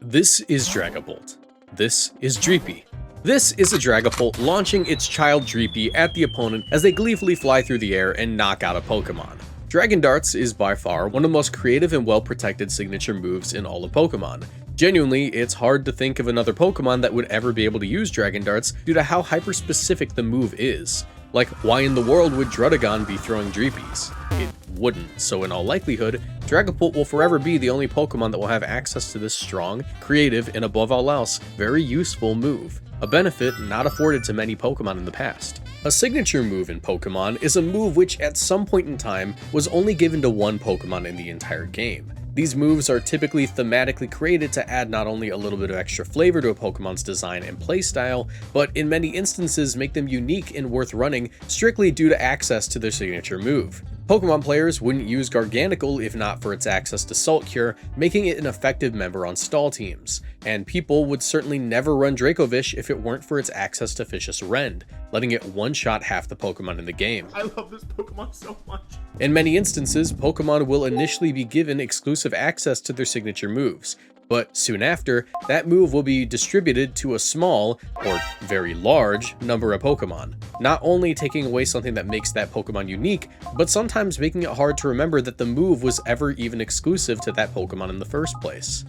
This is Dragapult. This is Dreepy. This is a Dragapult launching its child Dreepy at the opponent as they gleefully fly through the air and knock out a Pokemon. Dragon Darts is by far one of the most creative and well-protected signature moves in all of Pokemon. Genuinely, it's hard to think of another Pokemon that would ever be able to use Dragon Darts due to how hyper-specific the move is. Like, why in the world would Druddigon be throwing Dreepies? It wouldn't, so in all likelihood, Dragapult will forever be the only Pokemon that will have access to this strong, creative, and above all else, very useful move. A benefit not afforded to many Pokemon in the past. A signature move in Pokemon is a move which at some point in time was only given to one Pokemon in the entire game. These moves are typically thematically created to add not only a little bit of extra flavor to a Pokemon's design and playstyle, but in many instances make them unique and worth running strictly due to access to their signature move. Pokemon players wouldn't use Garganacl if not for its access to Salt Cure, making it an effective member on stall teams. And people would certainly never run Dracovish if it weren't for its access to Vicious Rend, letting it one-shot half the Pokemon in the game. I love this Pokemon so much. In many instances, Pokemon will initially be given exclusive access to their signature moves, but soon after, that move will be distributed to a small, or very large, number of Pokemon, not only taking away something that makes that Pokemon unique, but sometimes making it hard to remember that the move was ever even exclusive to that Pokemon in the first place.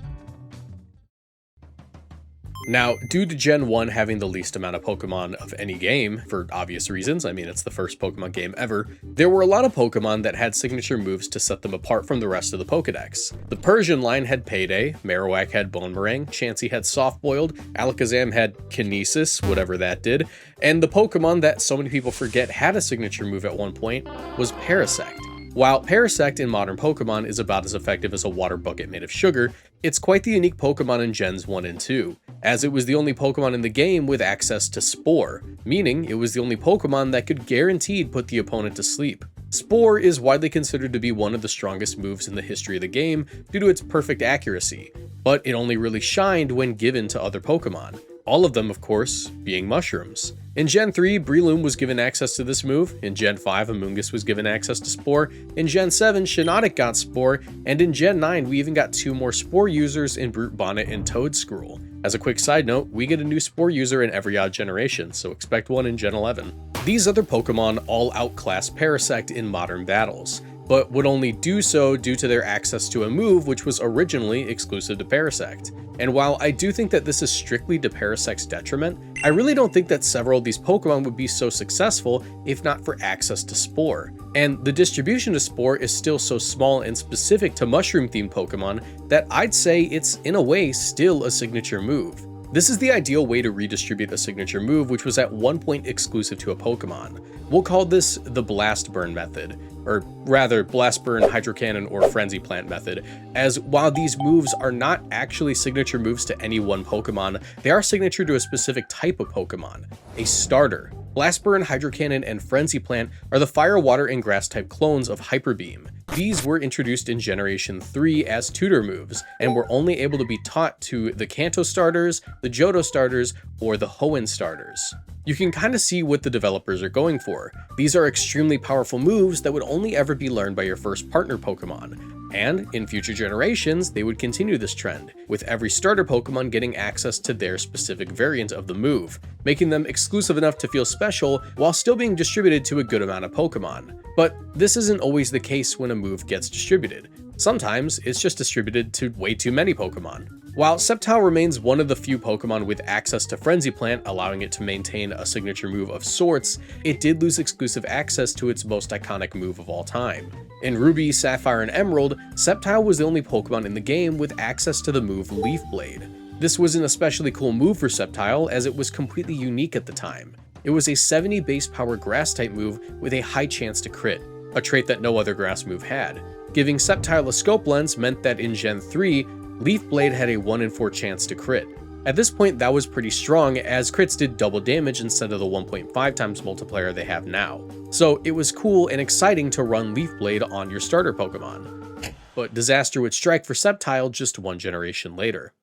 Now, due to Gen 1 having the least amount of Pokemon of any game, for obvious reasons, I mean it's the first Pokemon game ever, there were a lot of Pokemon that had signature moves to set them apart from the rest of the Pokedex. The Persian line had Payday, Marowak had Bonemerang, Chansey had Soft-Boiled, Alakazam had Kinesis, whatever that did, and the Pokemon that so many people forget had a signature move at one point was Parasect. While Parasect in modern Pokemon is about as effective as a water bucket made of sugar, it's quite the unique Pokemon in Gens 1 and 2, as it was the only Pokemon in the game with access to Spore, meaning it was the only Pokemon that could guaranteed put the opponent to sleep. Spore is widely considered to be one of the strongest moves in the history of the game due to its perfect accuracy, but it only really shined when given to other Pokemon. All of them, of course, being mushrooms. In Gen 3, Breloom was given access to this move, in Gen 5, Amoonguss was given access to Spore, in Gen 7, Shiinotic got Spore, and in Gen 9, we even got 2 more Spore users in Brute Bonnet and Toedscruel. As a quick side note, we get a new Spore user in every odd generation, so expect one in Gen 11. These other Pokemon all outclass Parasect in modern battles, but would only do so due to their access to a move which was originally exclusive to Parasect. And while I do think that this is strictly to Parasect's detriment, I really don't think that several of these Pokemon would be so successful if not for access to Spore. And the distribution of Spore is still so small and specific to mushroom-themed Pokemon that I'd say it's, in a way, still a signature move. This is the ideal way to redistribute a signature move which was at one point exclusive to a Pokemon. We'll call this the Blast Burn method, or rather Blast Burn, Hydro Cannon, or Frenzy Plant method, as while these moves are not actually signature moves to any one Pokemon, they are signature to a specific type of Pokemon, a starter. Blast Burn, Hydro Cannon, and Frenzy Plant are the Fire, Water, and Grass type clones of Hyper Beam. These were introduced in Generation 3 as tutor moves, and were only able to be taught to the Kanto starters, the Johto starters, or the Hoenn starters. You can kind of see what the developers are going for. These are extremely powerful moves that would only ever be learned by your first partner Pokemon. And in future generations, they would continue this trend, with every starter Pokemon getting access to their specific variant of the move, making them exclusive enough to feel special while still being distributed to a good amount of Pokemon. But this isn't always the case when a move gets distributed. Sometimes it's just distributed to way too many Pokemon. While Sceptile remains one of the few Pokemon with access to Frenzy Plant, allowing it to maintain a signature move of sorts, it did lose exclusive access to its most iconic move of all time. In Ruby, Sapphire, and Emerald, Sceptile was the only Pokemon in the game with access to the move Leaf Blade. This was an especially cool move for Sceptile as it was completely unique at the time. It was a 70 base power grass type move with a high chance to crit, a trait that no other grass move had. Giving Sceptile a scope lens meant that in Gen 3, Leaf Blade had a 1 in 4 chance to crit. At this point that was pretty strong as crits did double damage instead of the 1.5 times multiplier they have now. So it was cool and exciting to run Leaf Blade on your starter Pokemon. But disaster would strike for Sceptile just one generation later.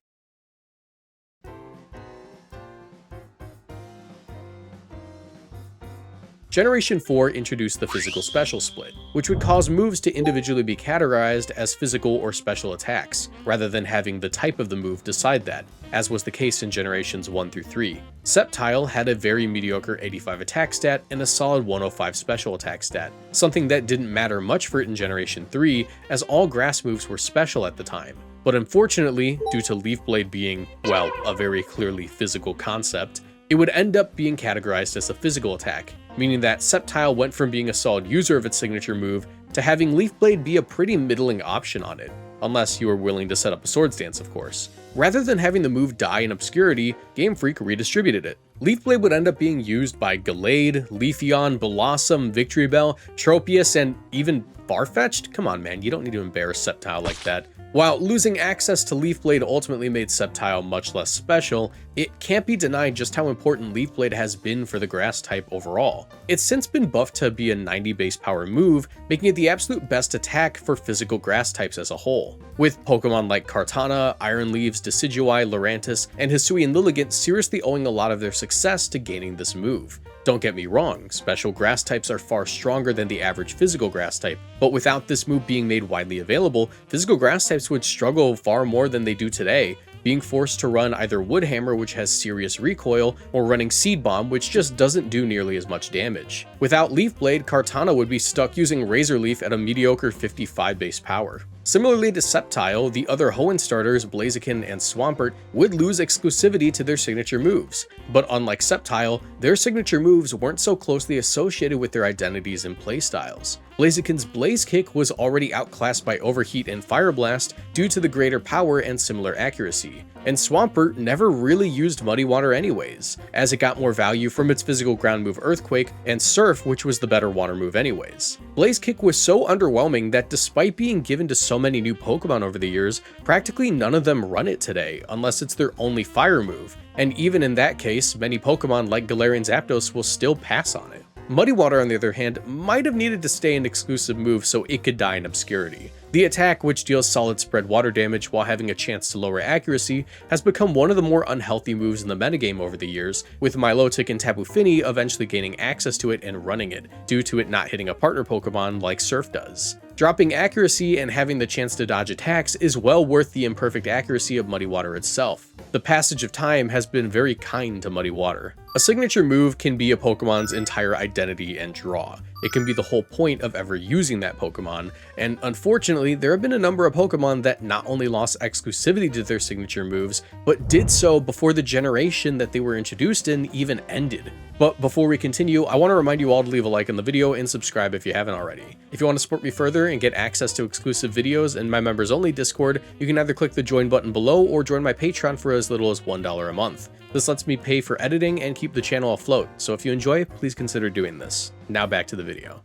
Generation 4 introduced the physical special split, which would cause moves to individually be categorized as physical or special attacks, rather than having the type of the move decide that, as was the case in generations 1 through 3. Sceptile had a very mediocre 85 attack stat and a solid 105 special attack stat, something that didn't matter much for it in Generation 3, as all grass moves were special at the time. But unfortunately, due to Leaf Blade being, well, a very clearly physical concept, it would end up being categorized as a physical attack, meaning that Sceptile went from being a solid user of its signature move to having Leaf Blade be a pretty middling option on it, unless you were willing to set up a Swords Dance, of course. Rather than having the move die in obscurity, Game Freak redistributed it. Leaf Blade would end up being used by Gallade, Leafeon, Blossom, Victory Bell, Tropius, and even Farfetch'd? Come on man, you don't need to embarrass Sceptile like that. While losing access to Leaf Blade ultimately made Sceptile much less special, it can't be denied just how important Leaf Blade has been for the grass type overall. It's since been buffed to be a 90 base power move, making it the absolute best attack for physical grass types as a whole. With Pokemon like Kartana, Iron Leaves, Decidueye, Lurantis, and Hisuian Lilligant seriously owing a lot of their success to gaining this move. Don't get me wrong, special grass types are far stronger than the average physical grass type, but without this move being made widely available, physical grass types would struggle far more than they do today, being forced to run either Wood Hammer, which has serious recoil, or running Seed Bomb, which just doesn't do nearly as much damage. Without Leaf Blade, Kartana would be stuck using Razor Leaf at a mediocre 55 base power. Similarly to Sceptile, the other Hoenn starters, Blaziken and Swampert, would lose exclusivity to their signature moves, but unlike Sceptile, their signature moves weren't so closely associated with their identities and playstyles. Blaziken's Blaze Kick was already outclassed by Overheat and Fire Blast due to the greater power and similar accuracy, and Swampert never really used Muddy Water anyways, as it got more value from its physical ground move Earthquake, and Surf, which was the better water move anyways. Blaze Kick was so underwhelming that despite being given to so many new Pokemon over the years, practically none of them run it today, unless it's their only fire move, and even in that case, many Pokemon like Galarian Zapdos will still pass on it. Muddy Water, on the other hand, might have needed to stay an exclusive move so it could die in obscurity. The attack, which deals solid spread water damage while having a chance to lower accuracy, has become one of the more unhealthy moves in the metagame over the years, with Milotic and Tapu Fini eventually gaining access to it and running it, due to it not hitting a partner Pokemon like Surf does. Dropping accuracy and having the chance to dodge attacks is well worth the imperfect accuracy of Muddy Water itself. The passage of time has been very kind to Muddy Water. A signature move can be a Pokemon's entire identity and draw. It can be the whole point of ever using that Pokemon, and unfortunately, there have been a number of Pokemon that not only lost exclusivity to their signature moves, but did so before the generation that they were introduced in even ended. But before we continue, I want to remind you all to leave a like on the video and subscribe if you haven't already. If you want to support me further and get access to exclusive videos and my members only Discord, you can either click the join button below or join my Patreon for as little as $1 a month. This lets me pay for editing and keep the channel afloat, so if you enjoy, please consider doing this. Now back to the video.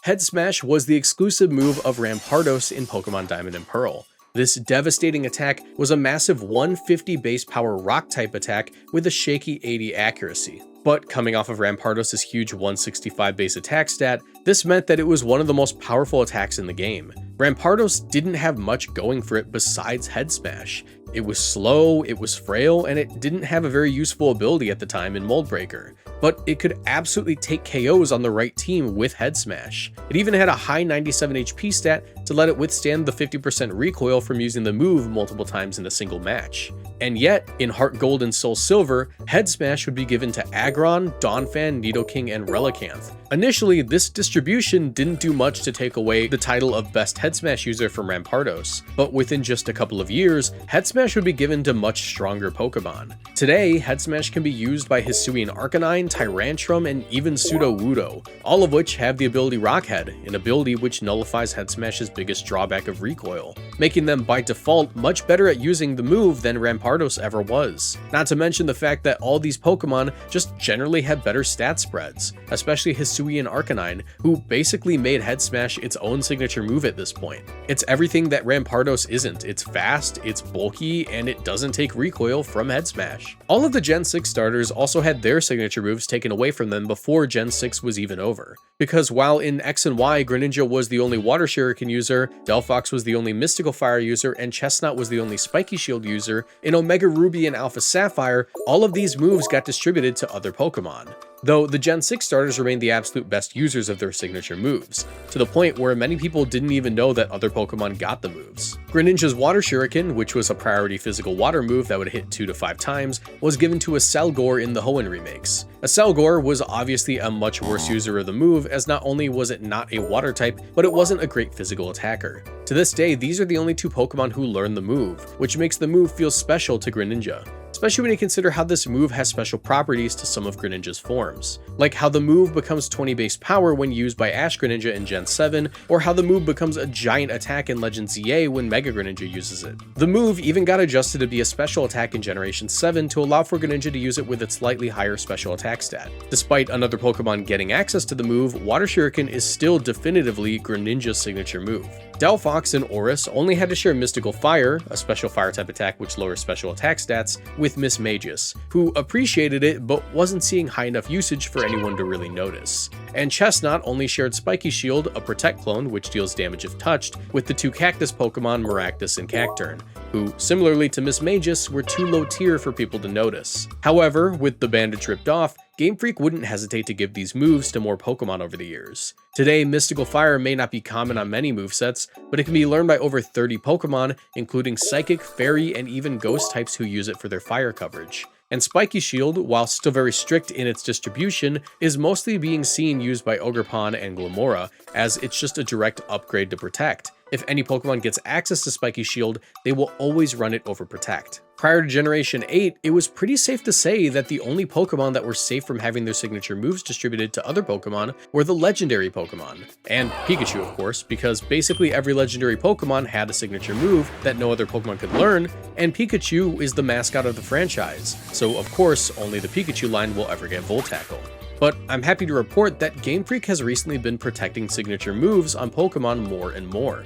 Head Smash was the exclusive move of Rampardos in Pokemon Diamond and Pearl. This devastating attack was a massive 150 base power rock type attack with a shaky 80 accuracy. But coming off of Rampardos' huge 165 base attack stat, this meant that it was one of the most powerful attacks in the game. Rampardos didn't have much going for it besides Head Smash. It was slow, it was frail, and it didn't have a very useful ability at the time in Mold Breaker. But it could absolutely take KOs on the right team with Head Smash. It even had a high 97 HP stat to let it withstand the 50% recoil from using the move multiple times in a single match. And yet, in Heart Gold and Soul Silver, Head Smash would be given to Aggron, Donphan, Nidoking, and Relicanth. Initially, this distribution didn't do much to take away the title of Best Head Smash user from Rampardos, but within just a couple of years, Head Smash would be given to much stronger Pokemon. Today, Head Smash can be used by Hisuian Arcanine, Tyrantrum, and even Sudowoodo, all of which have the ability Rockhead, an ability which nullifies Head Smash's biggest drawback of recoil, making them by default much better at using the move than Rampardos ever was. Not to mention the fact that all these Pokemon just generally have better stat spreads, especially Hisuian Arcanine, who basically made Head Smash its own signature move at this point. It's everything that Rampardos isn't. It's fast, it's bulky, and it doesn't take recoil from Head Smash. All of the Gen 6 starters also had their signature moves taken away from them before Gen 6 was even over. Because while in X and Y, Greninja was the only Water Shuriken user, Delphox was the only Mystical Fire user, and Chestnut was the only Spiky Shield user, in Omega Ruby and Alpha Sapphire, all of these moves got distributed to other Pokemon. Though the Gen 6 starters remained the absolute best users of their signature moves, to the point where many people didn't even know that other Pokemon got the moves. Greninja's Water Shuriken, which was a priority physical water move that would hit 2 to 5 times, was given to a Selgor in the Hoenn remakes. A Selgor was obviously a much worse user of the move, as not only was it not a water type, but it wasn't a great physical attacker. To this day, these are the only 2 Pokemon who learn the move, which makes the move feel special to Greninja. Especially when you consider how this move has special properties to some of Greninja's forms, like how the move becomes 20 base power when used by Ash Greninja in Gen 7, or how the move becomes a giant attack in Legend ZA when Mega Greninja uses it. The move even got adjusted to be a special attack in Generation 7 to allow for Greninja to use it with its slightly higher special attack stat. Despite another Pokemon getting access to the move, Water Shuriken is still definitively Greninja's signature move. Delphox and Oris only had to share Mystical Fire, a special fire type attack which lowers special attack stats, with Miss Magus, who appreciated it but wasn't seeing high enough usage for anyone to really notice. And Chestnut only shared Spiky Shield, a Protect clone which deals damage if touched, with the 2 Cactus Pokemon Maractus and Cacturne, who, similarly to Miss Magus, were too low tier for people to notice. However, with the bandage ripped off, Game Freak wouldn't hesitate to give these moves to more Pokemon over the years. Today, Mystical Fire may not be common on many movesets, but it can be learned by over 30 Pokemon, including Psychic, Fairy, and even Ghost types who use it for their fire coverage. And Spiky Shield, while still very strict in its distribution, is mostly being seen used by Ogerpon and Glimmora, as it's just a direct upgrade to Protect. If any Pokemon gets access to Spiky Shield, they will always run it over Protect. Prior to Generation 8, it was pretty safe to say that the only Pokemon that were safe from having their signature moves distributed to other Pokemon were the legendary Pokemon. And Pikachu, of course, because basically every legendary Pokemon had a signature move that no other Pokemon could learn, and Pikachu is the mascot of the franchise, so of course only the Pikachu line will ever get Volt Tackle. But I'm happy to report that Game Freak has recently been protecting signature moves on Pokemon more and more.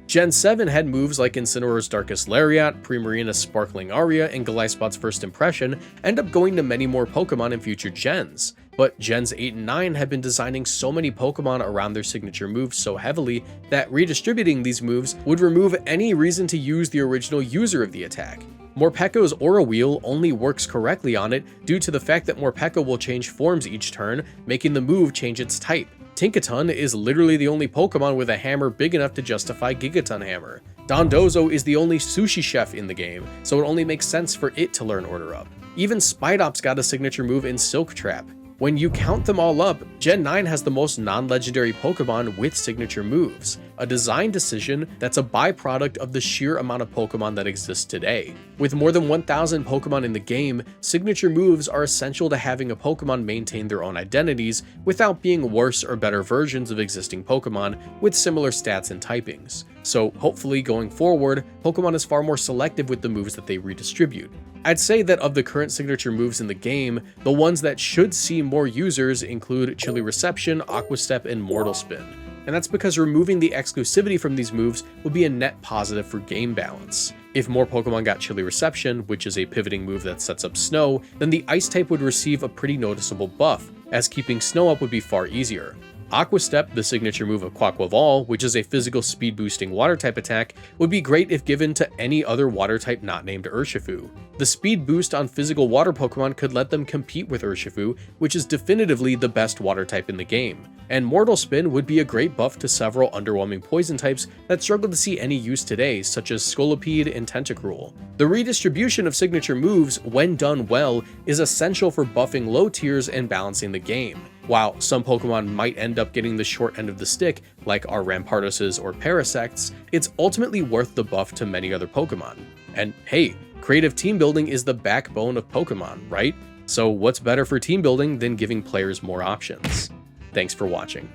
Gen 7 had moves like Incineroar's Darkest Lariat, Primarina's Sparkling Aria, and Gallespot's First Impression end up going to many more Pokemon in future gens. But Gens 8 and 9 have been designing so many Pokemon around their signature moves so heavily that redistributing these moves would remove any reason to use the original user of the attack. Morpeko's Aura Wheel only works correctly on it due to the fact that Morpeko will change forms each turn, making the move change its type. Tinkaton is literally the only Pokemon with a hammer big enough to justify Gigaton Hammer. Dondozo is the only sushi chef in the game, so it only makes sense for it to learn Order Up. Even Spidops got a signature move in Silk Trap. When you count them all up, Gen 9 has the most non-legendary Pokemon with signature moves, a design decision that's a byproduct of the sheer amount of Pokemon that exists today. With more than 1,000 Pokemon in the game, signature moves are essential to having a Pokemon maintain their own identities without being worse or better versions of existing Pokemon with similar stats and typings. So hopefully going forward, Pokemon is far more selective with the moves that they redistribute. I'd say that of the current signature moves in the game, the ones that should see more users include Chilly Reception, Aqua Step, and Mortal Spin. And that's because removing the exclusivity from these moves would be a net positive for game balance. If more Pokemon got Chilly Reception, which is a pivoting move that sets up Snow, then the Ice type would receive a pretty noticeable buff, as keeping Snow up would be far easier. Aqua Step, the signature move of Quaquaval, which is a physical speed boosting water type attack, would be great if given to any other water type not named Urshifu. The speed boost on physical water Pokemon could let them compete with Urshifu, which is definitively the best water type in the game. And Mortal Spin would be a great buff to several underwhelming poison types that struggle to see any use today, such as Scolipede and Tentacruel. The redistribution of signature moves, when done well, is essential for buffing low tiers and balancing the game. While some Pokemon might end up getting the short end of the stick, like our Ramparduses or Parasects, it's ultimately worth the buff to many other Pokemon. And hey, creative team building is the backbone of Pokemon, right? So what's better for team building than giving players more options? Thanks for watching.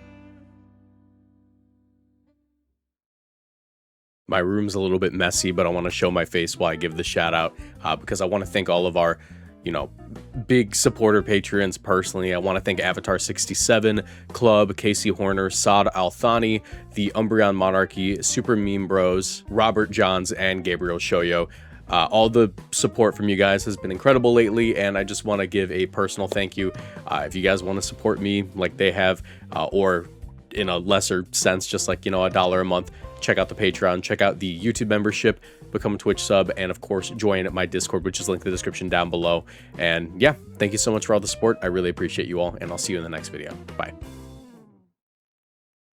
My room's a little bit messy, but I want to show my face while I give the shout out because I want to thank all of our big supporter patrons personally. I want to thank Avatar67, Club, Casey Horner, Saad Al-Thani, the Umbreon Monarchy, Super Meme Bros, Robert Johns, and Gabriel Shoyo. All the support from you guys has been incredible lately, and I just want to give a personal thank you. If you guys want to support me like they have, or in a lesser sense, just like, $1 a month, check out the Patreon, check out the YouTube membership, become a Twitch sub, and of course, join my Discord, which is linked in the description down below. And yeah, thank you so much for all the support. I really appreciate you all, and I'll see you in the next video. Bye.